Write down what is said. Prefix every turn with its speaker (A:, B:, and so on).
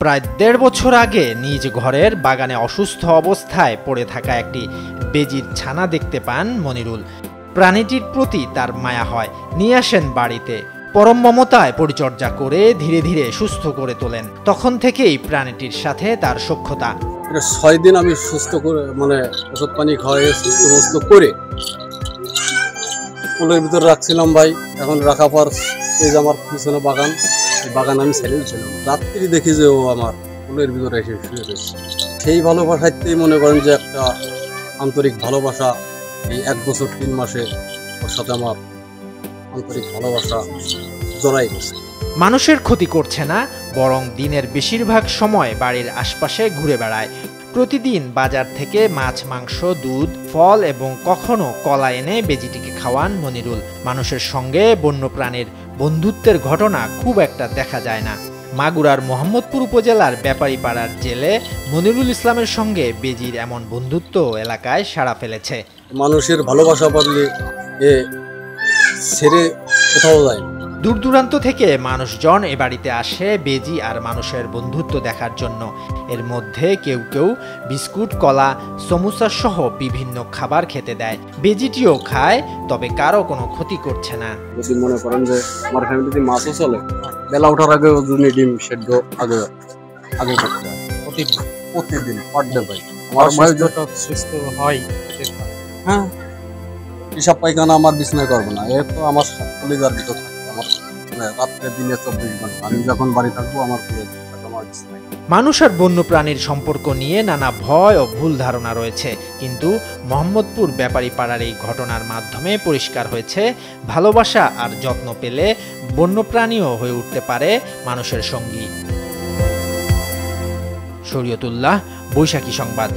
A: প্রায় ১.৫ বছর আগে নিজ ঘরের বাগানে অসুস্থ অবস্থায় পড়ে থাকা একটি বেজির ছানা দেখতে পান মনিরুল। প্রাণীটির প্রতি তার মায়া হয়, নিয়ে আসেন বাড়িতে। পরম মমতায় পরিচর্যা করে ধীরে ধীরে সুস্থ করে তোলেন। তখন থেকেই প্রাণীটির সাথে তার সখ্যতা।
B: ৬ দিন আমি সুস্থ করে ওষুধ পানি খাওয়াই সুস্থ করে ফুলের ভিতরে রাখছিলাম ভাই। এখন রাখা পর এই যে আমার পিছনে বাগান, এই বাগান আমি ছেড়ে দিয়েছিলাম। রাত্রি দেখি যে ও আমার ফুলের ভিতরে এসে শুয়ে রয়েছে। সেই ভালোবাসাতেই মনে করেন যে একটা আন্তরিক ভালোবাসা। এই ১ বছর ৩ মাসে ওর সাথে আমার আন্তরিক ভালোবাসা জড়াই গেছে।
A: মানুষের ক্ষতি করছে না, বরং দিনের বেশিরভাগ সময় বাড়ির আশপাশে ঘুরে বেড়ায়। প্রতিদিন বাজার থেকে মাছ, মাংস, দুধ, ফল এবং কখনো কলা এনে বেজিটিকে খাওয়ান মনিরুল। মানুষের সঙ্গে বন্যপ্রাণীর বন্ধুত্বের ঘটনা খুব একটা দেখা যায় না। মাগুরার মোহাম্মদপুর উপজেলার ব্যাপারীপাড়ার জেলে মনিরুল ইসলামের সঙ্গে বেজির এমন বন্ধুত্ব এলাকায় সাড়া ফেলেছে।
B: মানুষের ভালোবাসা পারলে এ ছেড়ে কোথাও যায়।
A: দূর দূরান্ত থেকে মানুষজন এ বাড়িতে আসে বেজি আর মানুষের বন্ধুত্ব দেখার জন্য। এর মধ্যে কেউ কেউ বিস্কুট, কলা, সমুসা সহ বিভিন্ন খাবার খেতে দেয়। বেজিটিও খায়, তবে কারো কোনো ক্ষতি করছে না।
B: যদি মনে করেন যে আমার ফ্যামিলিতে মাছও চলে, বেলা ওঠার আগে ডিম সেদ্ধ আগে করতে হয় প্রতিদিন পার ডে ভাই। আমার মায়ের যত সুস্থ হয়, হ্যাঁ, পেশাব পায়খানা আমার বিছানায় করবে না। এর তো আমার কলিজার ভিতর থাকে। আমার রাত্রে দিনে ২৪ ঘন্টা আমি যখন বাড়ি থাকবো আমার
A: মানুষ আর বন্যপ্রাণীর সম্পর্ক নিয়ে নানা ভয় ও ভুল ধারণা রয়েছে, কিন্তু মোহাম্মদপুর ব্যাপারীপাড়ার এই ঘটনার মাধ্যমে পরিষ্কার হয়েছে, ভালোবাসা আর যত্ন পেলে বন্যপ্রাণীও হয়ে উঠতে পারে মানুষের সঙ্গী। শরীয়তুল্লাহ, বৈশাখী সংবাদ।